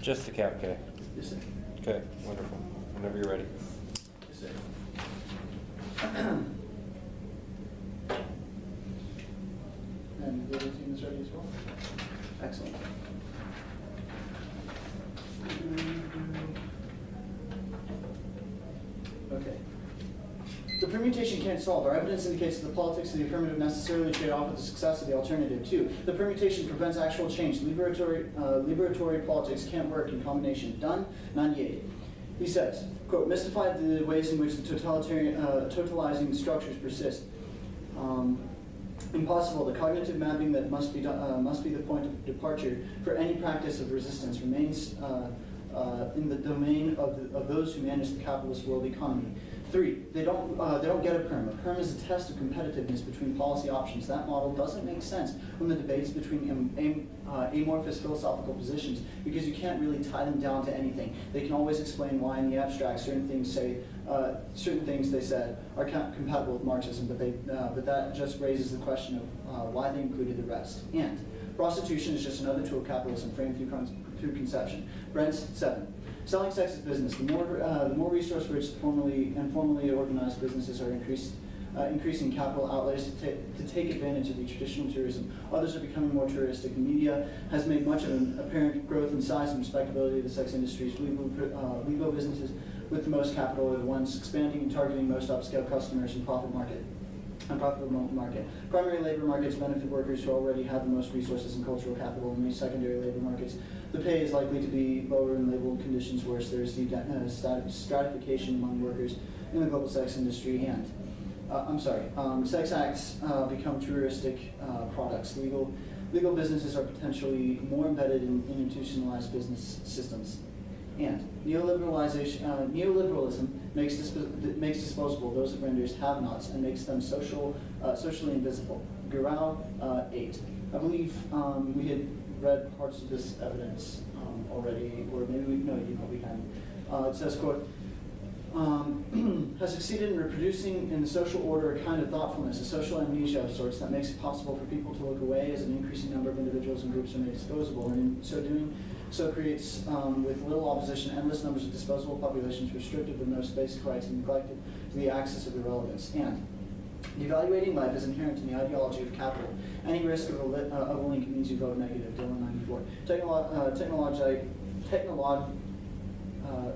Just the cap K. Yes, sir. Okay, wonderful. Whenever you're ready. Yes, sir. And the other team is ready as well? Excellent. Okay. The permutation can't solve. Our evidence indicates that the politics of the affirmative necessarily trade off with the success of the alternative. 2. The permutation prevents actual change. Liberatory politics can't work in combination. Done. 98. He says, quote, mystify the ways in which the totalizing structures persist. Impossible. The cognitive mapping that must be the point of departure for any practice of resistance remains in the domain of those who manage the capitalist world economy. 3, they don't get a perm. A perm is a test of competitiveness between policy options. That model doesn't make sense when the debates between amorphous philosophical positions, because you can't really tie them down to anything. They can always explain why in the abstract certain things they said are compatible with Marxism, but that just raises the question of why they included the rest. And prostitution is just another tool of capitalism framed through conception. Brent's 7. Selling sex is business. The more resource-rich formally organized businesses are increasing capital outlays to take advantage of the traditional tourism. Others are becoming more touristic. The media has made much of an apparent growth in size and respectability of the sex industries. Legal businesses with the most capital are the ones expanding and targeting most upscale customers and profitable market. Primary labor markets benefit workers who already have the most resources and cultural capital. In these secondary labor markets, the pay is likely to be lower and labor conditions worse. There is stratification among workers in the global sex industry, and sex acts become touristic products. Legal businesses are potentially more embedded in institutionalized business systems. And neoliberalism makes disposable those it renders have-nots and makes them socially invisible. Garau 8. I believe we had read parts of this evidence already, or maybe we hadn't. It says, quote, has succeeded in reproducing in the social order a kind of thoughtfulness, a social amnesia of sorts that makes it possible for people to look away as an increasing number of individuals and groups are made disposable, and in so doing, so creates, with little opposition, endless numbers of disposable populations restricted with most basic rights and neglected to the axis of irrelevance. And evaluating life is inherent in the ideology of capital. Any risk of a link means you vote negative. Dylan 94.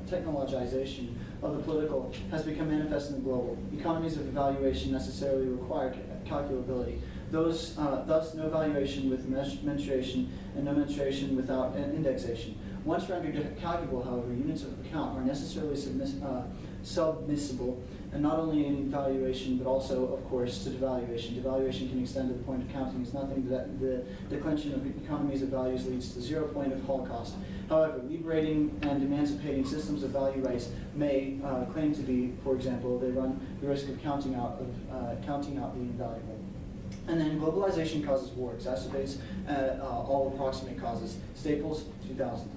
Technologization of the political has become manifest in the global. Economies of evaluation necessarily require calculability. Thus, no valuation with mensuration and no mensuration without an indexation. Once rendered calculable, however, units of account are necessarily submissible, and not only in valuation, but also, of course, to devaluation. Devaluation can extend to the point of counting as nothing. That the declension of economies of values leads to 0 point of Holocaust. However, liberating and emancipating systems of value rights may claim to be, for example, they run the risk of counting out the invaluable. And then globalization causes war, exacerbates all approximate causes. Staples, 2000.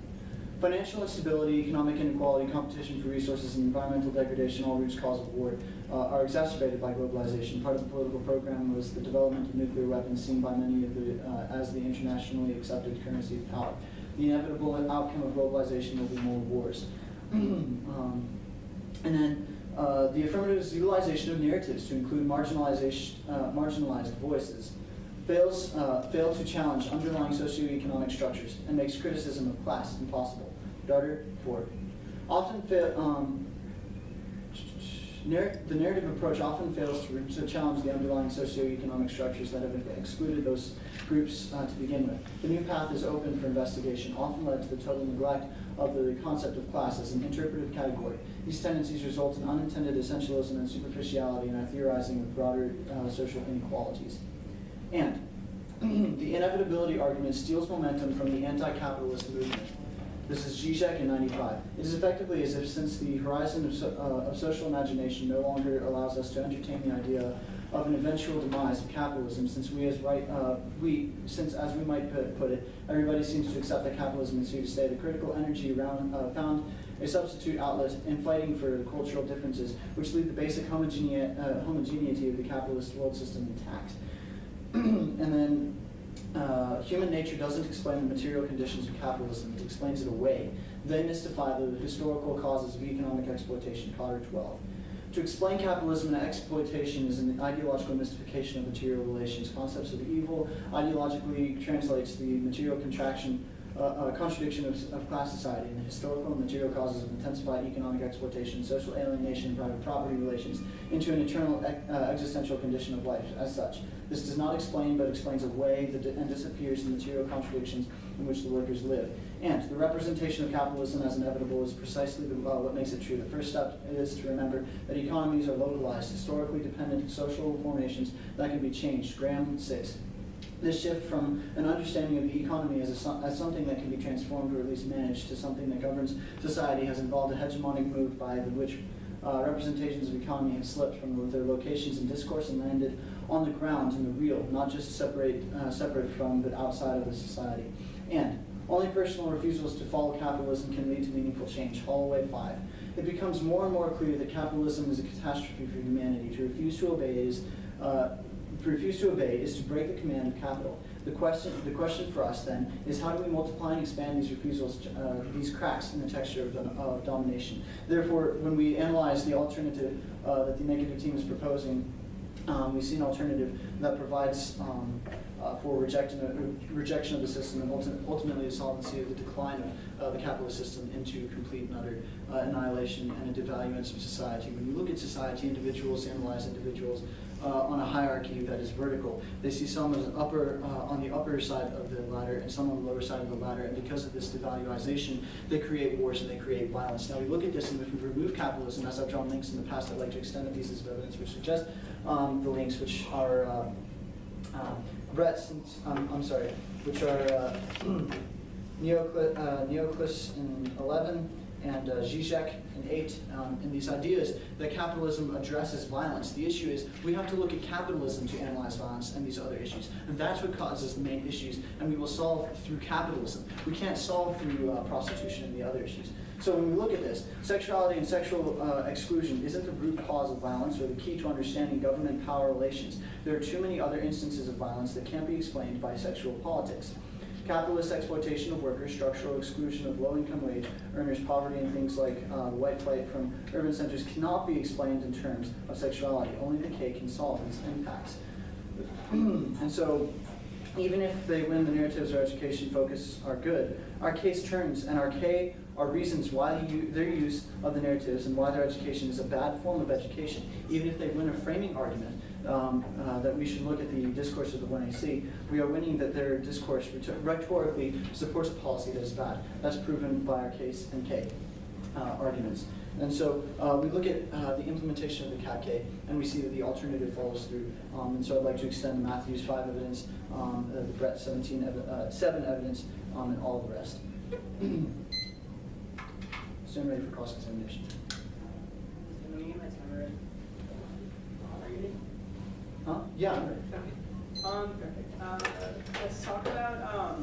Financial instability, economic inequality, competition for resources, and environmental degradation, all roots cause of war, are exacerbated by globalization. Part of the political program was the development of nuclear weapons, seen by many as the internationally accepted currency of power. The inevitable outcome of globalization will be more wars. And then the affirmative's utilization of narratives to include marginalized voices fail to challenge underlying socioeconomic structures and makes criticism of class impossible. Darter 4. The narrative approach often fails to challenge the underlying socioeconomic structures that have excluded those groups to begin with. The new path is open for investigation, often led to the total neglect of the concept of class as an interpretive category. These tendencies result in unintended essentialism and superficiality and are theorizing with broader social inequalities. And the inevitability argument steals momentum from the anti-capitalist movement. This is Zizek in 95. It is effectively as if since the horizon of social imagination no longer allows us to entertain the idea of an eventual demise of capitalism, since as we might put it, everybody seems to accept that capitalism is here to stay. The critical energy around found a substitute outlet in fighting for cultural differences, which leave the basic homogeneity of the capitalist world system intact. And then human nature doesn't explain the material conditions of capitalism, it explains it away. They mystify the historical causes of economic exploitation, Cotter 12. To explain capitalism and exploitation is an ideological mystification of material relations. Concepts of evil ideologically translates the material contradiction of class society and the historical and material causes of intensified economic exploitation, social alienation, and private property relations into an eternal existential condition of life as such. This does not explain, but explains away and disappears the material contradictions in which the workers live. And the representation of capitalism as inevitable is precisely what makes it true. The first step is to remember that economies are localized, historically dependent social formations that can be changed. Graham 6. This shift from an understanding of the economy as something that can be transformed or at least managed to something that governs society has involved a hegemonic move by which representations of economy have slipped from their locations in discourse and landed on the ground in the real, not just separate from but outside of the society. And only personal refusals to follow capitalism can lead to meaningful change. Holloway 5. It becomes more and more clear that capitalism is a catastrophe for humanity. To refuse to obey is to break the command of capital. The question for us then is, how do we multiply and expand these refusals, these cracks in the texture of domination? Therefore, when we analyze the alternative that the negative team is proposing, we see an alternative that provides for rejection of the system and ultimately the solvency of the decline of the capitalist system into complete and utter annihilation and a devaluance of society. When you look at society, individuals analyze individuals on a hierarchy that is vertical. They see some as on the upper side of the ladder and some on the lower side of the ladder, and because of this devaluation, they create wars and they create violence. Now we look at this, and if we remove capitalism, as I've drawn links in the past, I'd like to extend the pieces of evidence which suggest the links, which are which are Neoclis in 11 and Zizek in 8, and these ideas that capitalism addresses violence. The issue is we have to look at capitalism to analyze violence and these other issues, and that's what causes the main issues, and we will solve through capitalism. We can't solve through prostitution and the other issues. So when we look at this, sexuality and sexual exclusion isn't the root cause of violence or the key to understanding government-power relations. There are too many other instances of violence that can't be explained by sexual politics. Capitalist exploitation of workers, structural exclusion of low-income wage earners, poverty, and things like the white flight from urban centers cannot be explained in terms of sexuality. Only decay can solve these impacts. And so, even if they win the narratives or education focus are good, our case turns, and our K are reasons why their use of the narratives and why their education is a bad form of education. Even if they win a framing argument that we should look at the discourse of the 1AC, we are winning that their discourse rhetorically supports a policy that is bad. That's proven by our case and K arguments. And so we look at the implementation of the CAP-K, and we see that the alternative follows through. And so I'd like to extend Matthew's 5 evidence, the Brett 7 evidence, and all of the rest. Stand ready for cross-examination. Let me get my timer ready. Are you ready? Huh? Yeah, I'm ready. Okay. Perfect. Let's talk about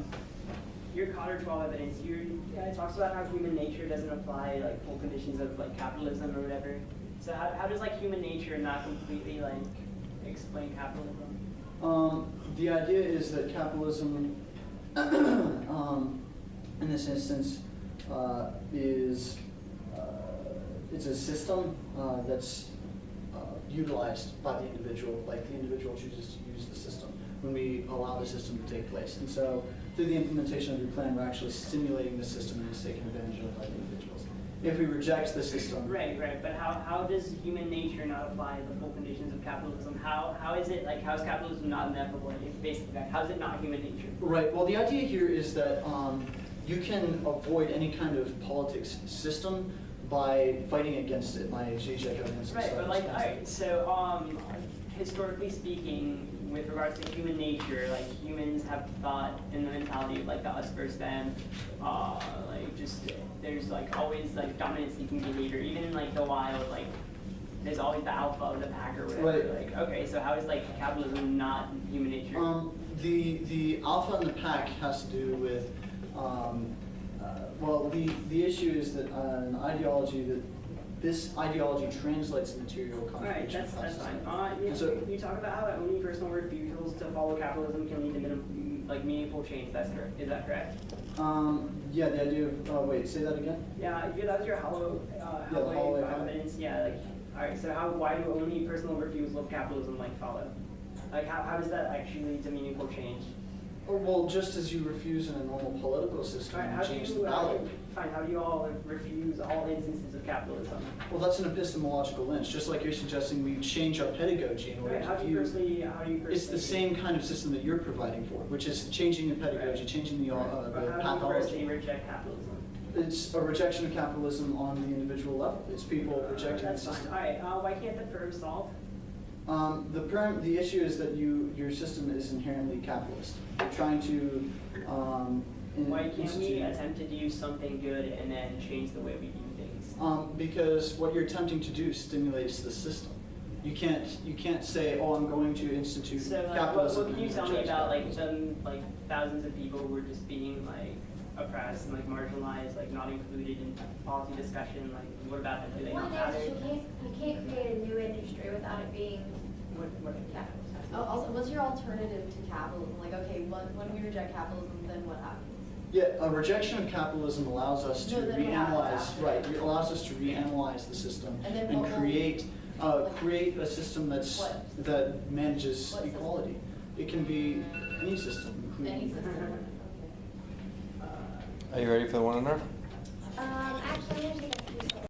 your Cotter 12 evidence. It talks about how human nature doesn't apply like full conditions of like capitalism or whatever. So how does like human nature not completely like explain capitalism? The idea is that capitalism, in this instance, is it's a system that's utilized by the individual, like the individual chooses to use the system when we allow the system to take place. And so through the implementation of your plan, we're actually stimulating the system and it's taken advantage of by the individuals. If we reject the system. Right. But how does human nature not apply the full conditions of capitalism? How is it like, how is capitalism not inevitable? Basically, how is it not human nature? Right, well the idea here is that you can avoid any kind of politics system by fighting against it, by Zizek evidence. Right, but like, all right, so historically speaking, with regards to human nature, like humans have thought in the mentality of like the us versus them, like just there's like always like dominance-seeking behavior, even in like the wild, like there's always the alpha of the pack or whatever. Right. Like, okay, so how is like capitalism not human nature? The alpha in the pack has to do with well, the issue is that an ideology that this ideology translates material contradiction. Right, that's fine. You talk about how only personal refusals to follow capitalism can lead to like meaningful change. That's correct. Is that correct? Yeah, the idea of, wait, say that again? Yeah, that was your hollow, the hollow evidence. Yeah, like, all right. So why do only personal refusal of capitalism like follow? Like, how does that actually lead to meaningful change? Oh, well, just as you refuse in a normal political system, All right, you how do change the you, ballot. fine, how do you all refuse all instances of capitalism? Well, that's an epistemological lynch, just like you're suggesting we change our pedagogy in order Right, how to do you view. personally? It's the same kind of system that you're providing for, which is changing the pedagogy, Right. changing the But how do you pathology. personally reject capitalism? It's a rejection of capitalism on the individual level. It's people rejecting the That's fine. system. All right, why can't the perm solve? The issue is that your system is inherently capitalist. You're trying to. Why can't we institute- attempt to do something good and then change the way we do things? Because what you're attempting to do stimulates the system. You can't say, oh, I'm going to institute So, like, capitalism. what can you and tell me reject about capitalism. thousands of people who are just being like oppressed and like marginalized, like not included in policy discussion? Like, what about them? Do they not One matter? is you can't create a new industry without it being What? capitalist. Also, what's your alternative to capitalism? Like, okay, when we reject capitalism, then what happens? Yeah, a rejection of capitalism allows us to No, then what happens reanalyze. after? Right, it allows us to reanalyze the system And then and what will- create a system that manages What system? equality. It can be any system, including. Any system? Are you ready for the one another? Actually, I'm gonna take a